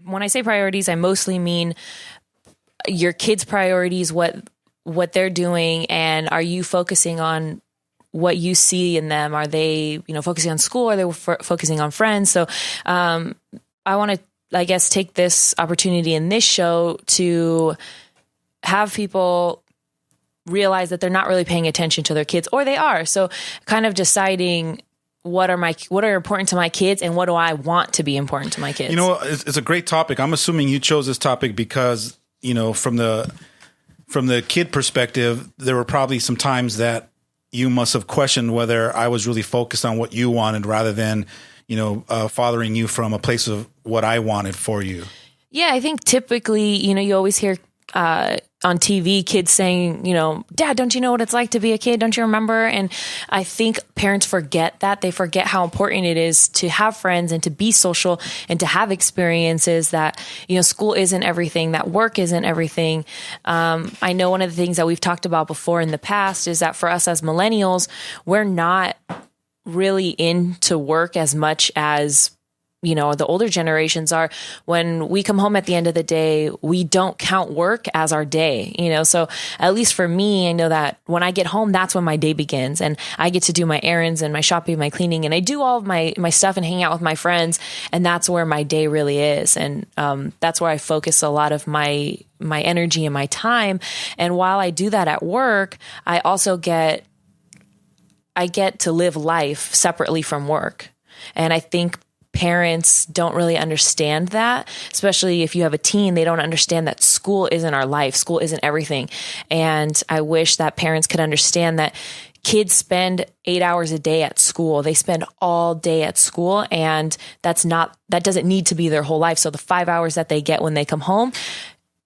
When I say priorities, I mostly mean your kids' priorities, what they're doing, and are you focusing on what you see in them? Are they, focusing on school? Are they focusing on friends? So I want to, I guess, take this opportunity in this show to have people realize that they're not really paying attention to their kids, or they are. So kind of deciding what are important to my kids and what do I want to be important to my kids. It's a great topic. I'm assuming you chose this topic because, from the kid perspective, there were probably some times that you must have questioned whether I was really focused on what you wanted rather than, fathering you from a place of what I wanted for you. Yeah, I think typically, you always hear on TV kids saying, Dad, don't you know what it's like to be a kid? Don't you remember? And I think parents forget that. They forget how important it is to have friends and to be social and to have experiences, that, school isn't everything, that work isn't everything. I know one of the things that we've talked about before in the past is that for us as millennials, we're not really into work as much as the older generations are. When we come home at the end of the day, we don't count work as our day, so at least for me, I know that when I get home, that's when my day begins, and I get to do my errands and my shopping, my cleaning, and I do all of my stuff and hang out with my friends. And that's where my day really is. And that's where I focus a lot of my energy and my time. And while I do that at work, I also get to live life separately from work. And I think parents don't really understand that, especially if you have a teen. They don't understand that school isn't our life. School isn't everything. And I wish that parents could understand that kids spend 8 hours a day at school. They spend all day at school, and that doesn't need to be their whole life. So the 5 hours that they get when they come home,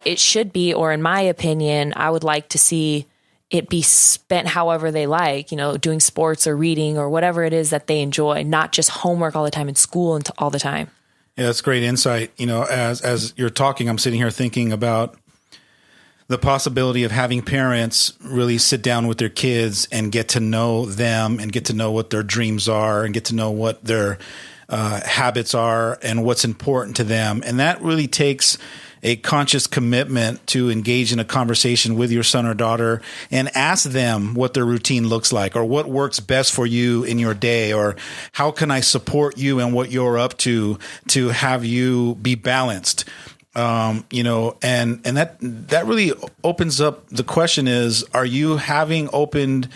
it should be, or in my opinion, I would like to see it be spent however they like, doing sports or reading or whatever it is that they enjoy, not just homework all the time in school and all the time. Yeah, that's great insight. As you're talking, I'm sitting here thinking about the possibility of having parents really sit down with their kids and get to know them and get to know what their dreams are and get to know what their habits are and what's important to them. And that really takes a conscious commitment to engage in a conversation with your son or daughter and ask them what their routine looks like, or what works best for you in your day, or how can I support you and what you're up to have you be balanced. And that really opens up the question is, are you having opened,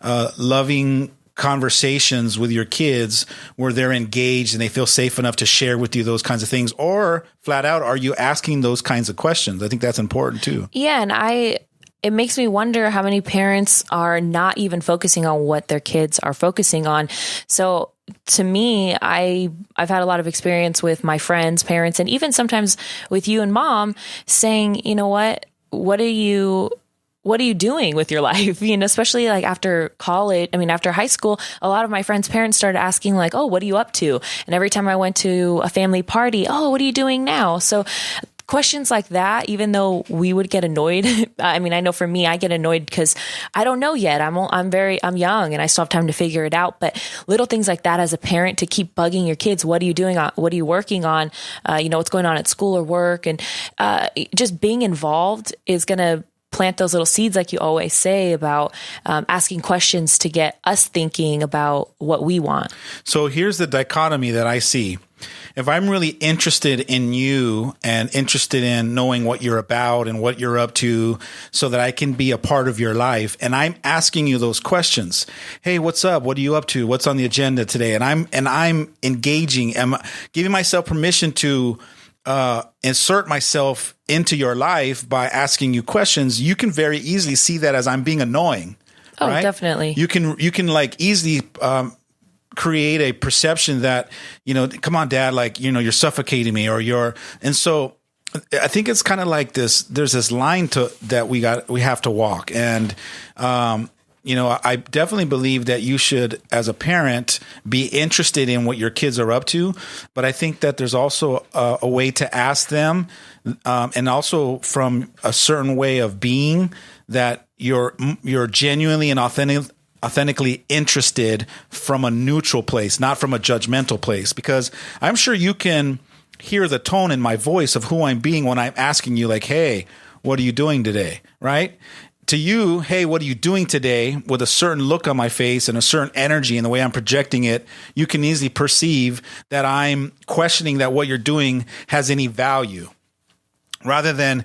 loving conversations with your kids where they're engaged and they feel safe enough to share with you those kinds of things? Or flat out, are you asking those kinds of questions? I think that's important too. Yeah. And it makes me wonder how many parents are not even focusing on what their kids are focusing on. So to me, I've had a lot of experience with my friends, parents, and even sometimes with you and Mom saying, what are you doing with your life? Especially like after college, after high school, a lot of my friends' parents started asking like, oh, what are you up to? And every time I went to a family party, oh, what are you doing now? So questions like that, even though we would get annoyed. I know for me, I get annoyed because I don't know yet. I'm young and I still have time to figure it out. But little things like that as a parent, to keep bugging your kids. What are you doing? What are you working on? What's going on at school or work? And just being involved is going to plant those little seeds, like you always say, about asking questions to get us thinking about what we want. So here's the dichotomy that I see. If I'm really interested in you and interested in knowing what you're about and what you're up to so that I can be a part of your life, and I'm asking you those questions, hey, what's up? What are you up to? What's on the agenda today? And I'm engaging, I'm giving myself permission to insert myself into your life by asking you questions. You can very easily see that as I'm being annoying. Oh, right? Definitely. You can like easily create a perception that, come on, Dad, like, you're suffocating me, and so I think it's kind of like this, there's this line that we have to walk. And, I definitely believe that you should, as a parent, be interested in what your kids are up to. But I think that there's also a way to ask them, and also from a certain way of being, that you're genuinely and authentically interested from a neutral place, not from a judgmental place. Because I'm sure you can hear the tone in my voice of who I'm being when I'm asking you, like, hey, what are you doing today? Right? To you, hey, what are you doing today? With a certain look on my face and a certain energy and the way I'm projecting it, you can easily perceive that I'm questioning that what you're doing has any value. Rather than,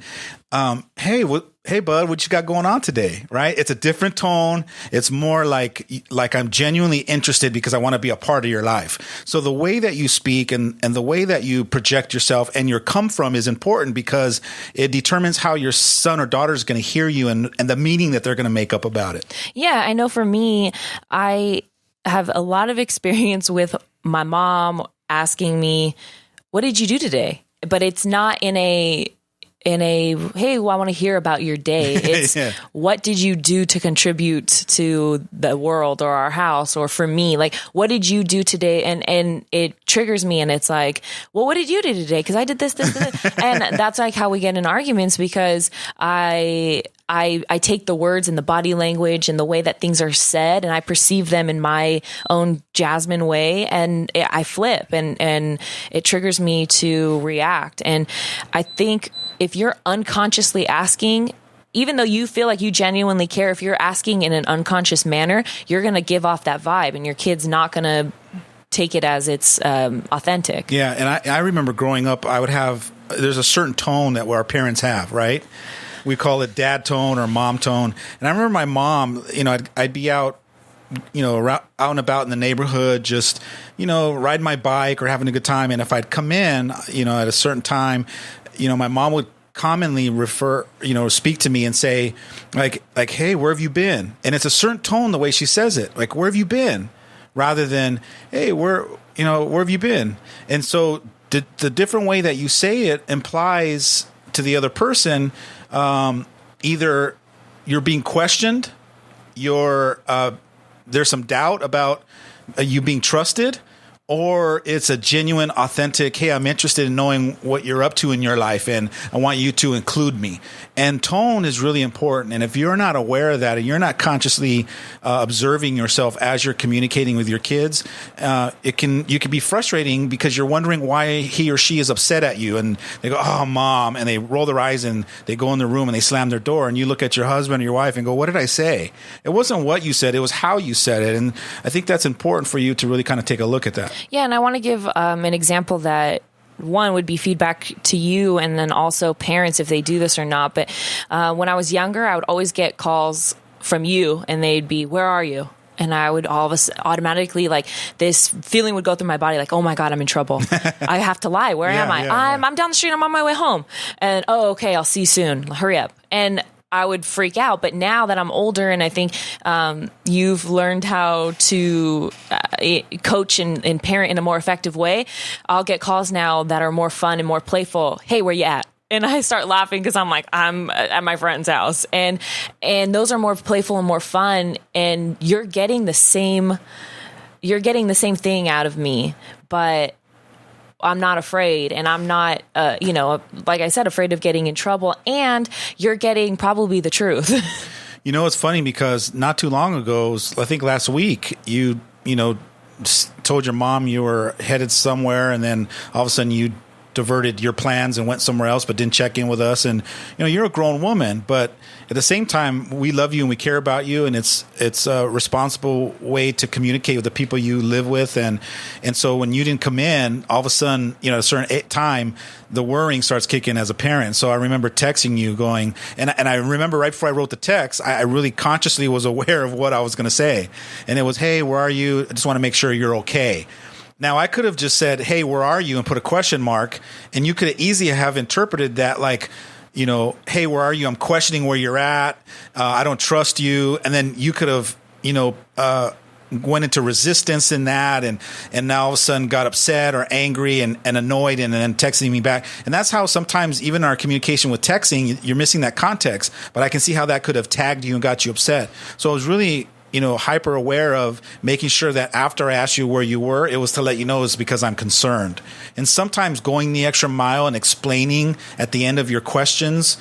hey, bud, what you got going on today? Right? It's a different tone. It's more like I'm genuinely interested because I want to be a part of your life. So the way that you speak and the way that you project yourself and your come from is important because it determines how your son or daughter is going to hear you and the meaning that they're going to make up about it. Yeah, I know for me, I have a lot of experience with my mom asking me, what did you do today? But it's not in a hey, well, I want to hear about your day. It's what did you do to contribute to the world or our house or for me? Like, what did you do today? And it triggers me and it's like, well, what did you do today? Because I did this. And that's like how we get in arguments because I take the words and the body language and the way that things are said and I perceive them in my own Jasmine way and I flip and it triggers me to react. And I think if you're unconsciously asking, even though you feel like you genuinely care, if you're asking in an unconscious manner, you're going to give off that vibe and your kid's not going to take it as it's authentic. Yeah. And I remember growing up, there's a certain tone that our parents have, right? We call it dad tone or mom tone. And I remember my mom, I'd be out, out and about in the neighborhood, just, riding my bike or having a good time. And if I'd come in, at a certain time, my mom would commonly speak to me and say like, hey, where have you been? And it's a certain tone, the way she says it, like, where have you been? Rather than, hey, where have you been? And so the different way that you say it implies to the other person, either you're being questioned, there's some doubt about you being trusted, or it's a genuine, authentic, hey, I'm interested in knowing what you're up to in your life, and I want you to include me. And tone is really important. And if you're not aware of that, and you're not consciously observing yourself as you're communicating with your kids, you can be frustrating because you're wondering why he or she is upset at you. And they go, oh, mom, and they roll their eyes and they go in the room and they slam their door. And you look at your husband or your wife and go, what did I say? It wasn't what you said. It was how you said it. And I think that's important for you to really kind of take a look at that. Yeah, and I want to give an example that one would be feedback to you and then also parents if they do this or not. But when I was younger, I would always get calls from you and they'd be, where are you? And I would all of a sudden automatically, like, this feeling would go through my body, like, oh my God, I'm in trouble. I have to lie. Where am I? I'm down the street. I'm on my way home. And, oh, okay, I'll see you soon. Hurry up. And I would freak out. But now that I'm older and I think you've learned how to coach and parent in a more effective way, I'll get calls now that are more fun and more playful. Hey, where you at? And I start laughing because I'm like, I'm at my friend's house. And those are more playful and more fun. And you're getting the same thing out of me. But I'm not afraid, and I'm not, like I said, afraid of getting in trouble, and you're getting probably the truth. It's funny because not too long ago, I think last week, you told your mom you were headed somewhere, and then all of a sudden you diverted your plans and went somewhere else, but didn't check in with us. And, you're a grown woman, but at the same time, we love you and we care about you. And it's a responsible way to communicate with the people you live with. And so when you didn't come in, all of a sudden, at a certain time, the worrying starts kicking as a parent. So I remember texting you going, and I remember right before I wrote the text, I really consciously was aware of what I was going to say. And it was, hey, where are you? I just want to make sure you're okay. Now, I could have just said, hey, where are you? And put a question mark. And you could easily have interpreted that like, hey, where are you? I'm questioning where you're at. I don't trust you. And then you could have, went into resistance in that. And now all of a sudden got upset or angry and annoyed and then texting me back. And that's how sometimes even our communication with texting, you're missing that context. But I can see how that could have tagged you and got you upset. So it was really hyper aware of making sure that after I asked you where you were, it was to let you know it's because I'm concerned. And sometimes going the extra mile and explaining at the end of your questions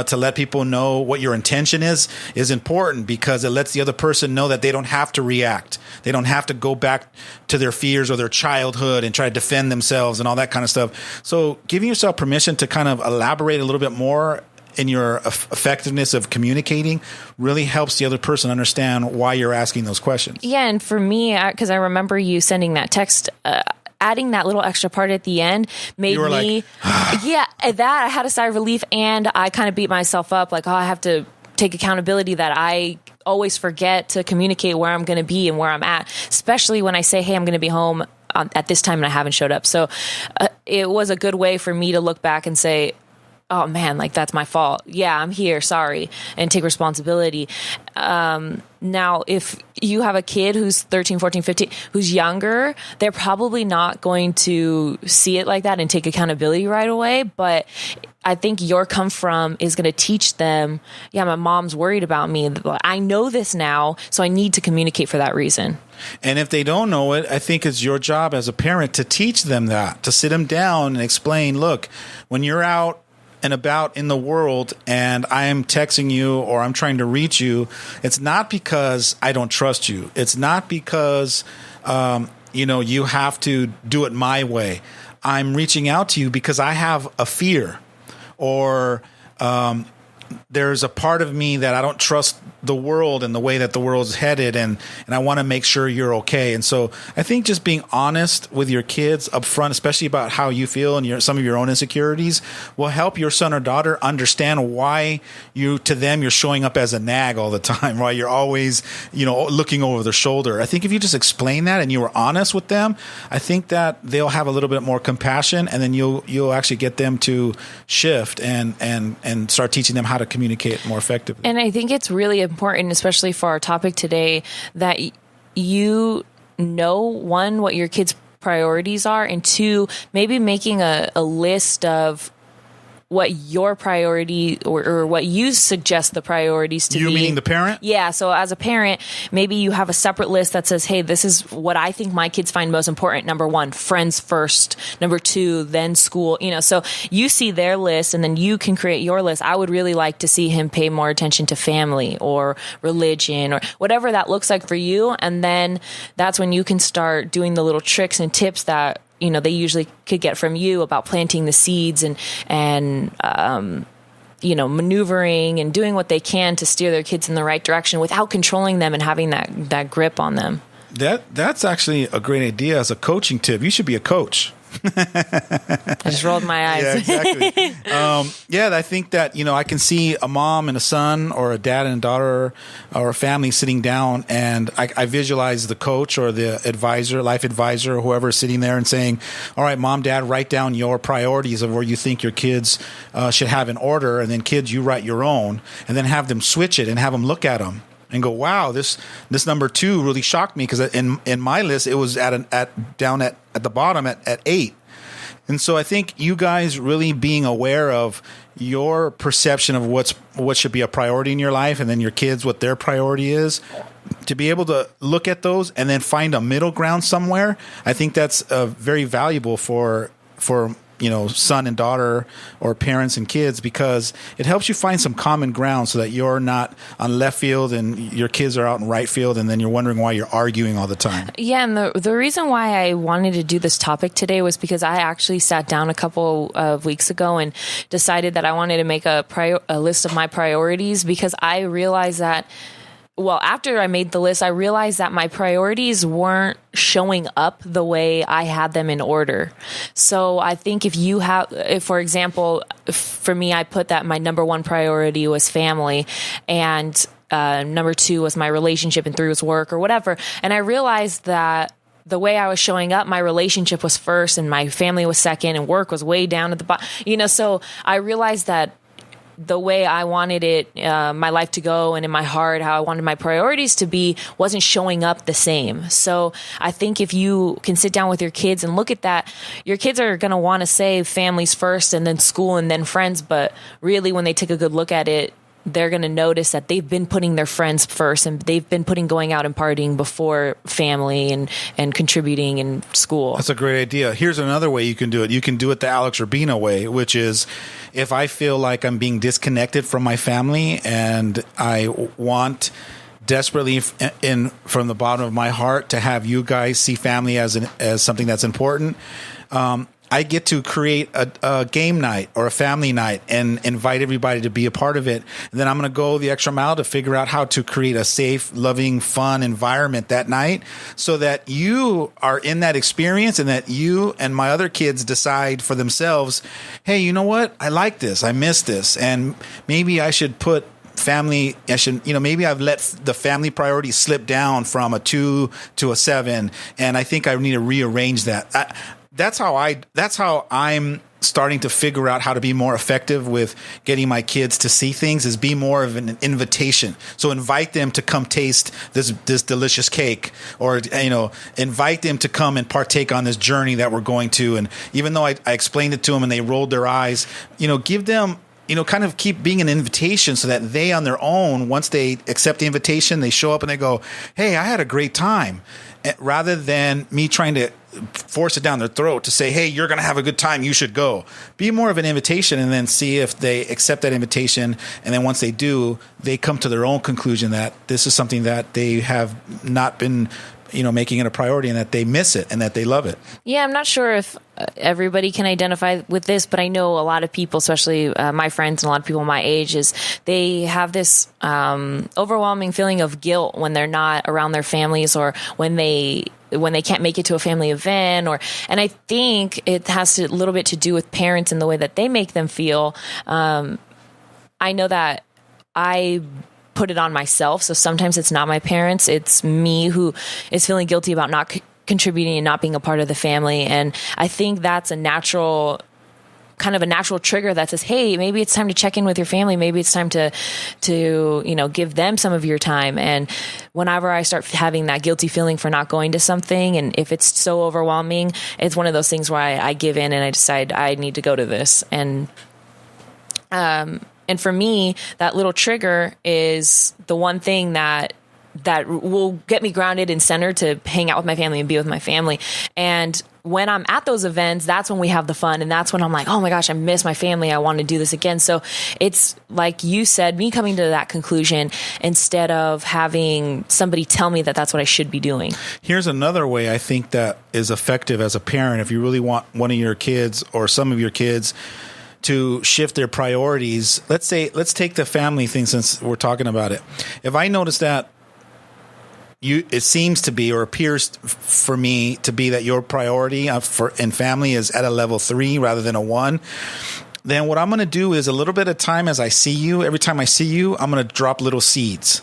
to let people know what your intention is important, because it lets the other person know that they don't have to react. They don't have to go back to their fears or their childhood and try to defend themselves and all that kind of stuff. So giving yourself permission to kind of elaborate a little bit more in your effectiveness of communicating really helps the other person understand why you're asking those questions. Yeah. And for me, because I remember you sending that text, adding that little extra part at the end made me, that I had a sigh of relief, and I kind of beat myself up like, I have to take accountability that I always forget to communicate where I'm going to be and where I'm at, especially when I say, hey, I'm going to be home at this time and I haven't showed up. So it was a good way for me to look back and say, oh man, like that's my fault. Yeah, I'm here. Sorry. And take responsibility. Now, if you have a kid who's 13, 14, 15, who's younger, they're probably not going to see it like that and take accountability right away. But I think your come from is going to teach them, yeah, my mom's worried about me. I know this now, so I need to communicate for that reason. And if they don't know it, I think it's your job as a parent to teach them that, to sit them down and explain, look, when you're out and about in the world and I am texting you or I'm trying to reach you, it's not because I don't trust you. It's not because, you have to do it my way. I'm reaching out to you because I have a fear, or there's a part of me that I don't trust the world and the way that the world's headed, and I want to make sure you're okay. And so I think just being honest with your kids up front, especially about how you feel and some of your own insecurities, will help your son or daughter understand why you're showing up as a nag all the time, why you're always, looking over their shoulder. I think if you just explain that and you were honest with them, I think that they'll have a little bit more compassion, and then you'll actually get them to shift and start teaching them how to communicate more effectively. And I think it's really important, especially for our topic today, that you know, one, what your kids' priorities are, and two, maybe making a list of what your priority or what you suggest the priorities to be. You meaning the parent? Yeah. So as a parent, maybe you have a separate list that says, hey, this is what I think my kids find most important. Number one, friends first. Number two, then school. So you see their list and then you can create your list. I would really like to see him pay more attention to family or religion or whatever that looks like for you. And then that's when you can start doing the little tricks and tips that they usually could get from you about planting the seeds and maneuvering and doing what they can to steer their kids in the right direction without controlling them and having that grip on them. That's actually a great idea as a coaching tip. You should be a coach. I just rolled my eyes. Yeah, exactly. I think that, I can see a mom and a son or a dad and a daughter or a family sitting down, and I visualize the coach or the advisor, life advisor, or whoever is sitting there and saying, all right, mom, dad, write down your priorities of where you think your kids should have in order. And then kids, you write your own, and then have them switch it and have them look at them and go, wow, this number 2 really shocked me, because in my list it was down at the bottom at 8. And so I think you guys really being aware of your perception of what should be a priority in your life, and then your kids what their priority is, to be able to look at those and then find a middle ground somewhere. I think that's very valuable for son and daughter or parents and kids, because it helps you find some common ground so that you're not on left field and your kids are out in right field, and then you're wondering why you're arguing all the time. Yeah, and the reason why I wanted to do this topic today was because I actually sat down a couple of weeks ago and decided that I wanted to make a list of my priorities, because I realized that after I made the list, I realized that my priorities weren't showing up the way I had them in order. So I think if for example, for me, I put that my number 1 priority was family, and number 2 was my relationship, and 3 was work or whatever. And I realized that the way I was showing up, my relationship was first and my family was second and work was way down at the bottom. So I realized that the way I wanted it, my life to go, and in my heart, how I wanted my priorities to be, wasn't showing up the same. So I think if you can sit down with your kids and look at that, your kids are going to want to say families first and then school and then friends. But really, when they take a good look at it, they're going to notice that they've been putting their friends first, and they've been putting going out and partying before family and contributing in school. That's a great idea. Here's another way you can do it. You can do it the Alex Urbina way, which is if I feel like I'm being disconnected from my family and I want desperately from the bottom of my heart to have you guys see family as something that's important, I get to create a game night or a family night and invite everybody to be a part of it. And then I'm going to go the extra mile to figure out how to create a safe, loving, fun environment that night so that you are in that experience and that you and my other kids decide for themselves, hey, you know what? I like this. I miss this. And maybe I should put family, maybe I've let the family priority slip down from a 2 to a 7. And I think I need to rearrange that. That's how I'm starting to figure out how to be more effective with getting my kids to see things, is be more of an invitation. So invite them to come taste this delicious cake, or, invite them to come and partake on this journey that we're going to. And even though I explained it to them and they rolled their eyes, give them, kind of keep being an invitation so that they on their own, once they accept the invitation, they show up and they go, hey, I had a great time. Rather than me trying to force it down their throat to say, hey, you're going to have a good time, you should go. Be more of an invitation and then see if they accept that invitation. And then once they do, they come to their own conclusion that this is something that they have not been making it a priority, and that they miss it and that they love it. Yeah, I'm not sure if everybody can identify with this, but I know a lot of people, especially my friends and a lot of people my age, is they have this overwhelming feeling of guilt when they're not around their families, or when they can't make it to a family event, and I think it has a little bit to do with parents and the way that they make them feel. I know that I put it on myself. So sometimes it's not my parents, it's me who is feeling guilty about not contributing and not being a part of the family. And I think that's a natural trigger that says, hey, maybe it's time to check in with your family. Maybe it's time to give them some of your time. And whenever I start having that guilty feeling for not going to something, and if it's so overwhelming, it's one of those things where I give in and I decide I need to go to this. And for me, that little trigger is the one thing that will get me grounded and centered to hang out with my family and be with my family. And when I'm at those events, that's when we have the fun. And that's when I'm like, oh my gosh, I miss my family. I want to do this again. So it's like you said, me coming to that conclusion instead of having somebody tell me that that's what I should be doing. Here's another way I think that is effective as a parent. If you really want one of your kids or some of your kids to shift their priorities, let's take the family thing since we're talking about it. If I notice that it seems to be, or appears for me to be, that your priority in family is at a level 3 rather than a 1, then what I'm going to do is a little bit of time as I see you. Every time I see you, I'm going to drop little seeds.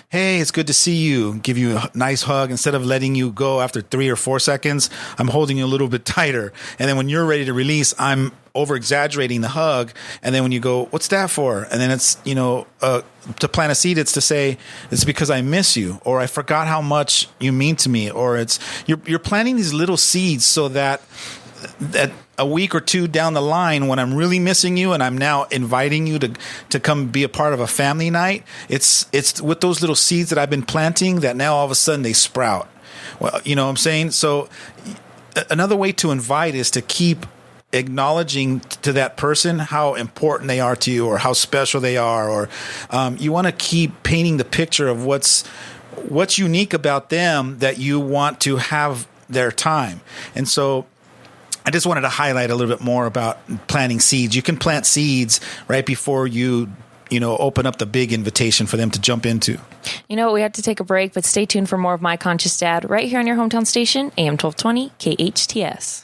Hey, it's good to see you. Give you a nice hug. Instead of letting you go after 3 or 4 seconds, I'm holding you a little bit tighter. And then when you're ready to release, I'm over exaggerating the hug. And then when you go, what's that for? And then it's, to plant a seed, it's to say, it's because I miss you, or I forgot how much you mean to me, or it's, you're planting these little seeds so that a week or 2 down the line, when I'm really missing you and I'm now inviting you to come be a part of a family night, it's with those little seeds that I've been planting that now all of a sudden they sprout. Well, you know what I'm saying? So another way to invite is to keep acknowledging to that person how important they are to you, or how special they are, or you want to keep painting the picture of what's unique about them, that you want to have their time. And so I just wanted to highlight a little bit more about planting seeds. You can plant seeds right before you open up the big invitation for them to jump into. We have to take a break, but stay tuned for more of My Conscious Dad right here on your hometown station, AM 1220 KHTS.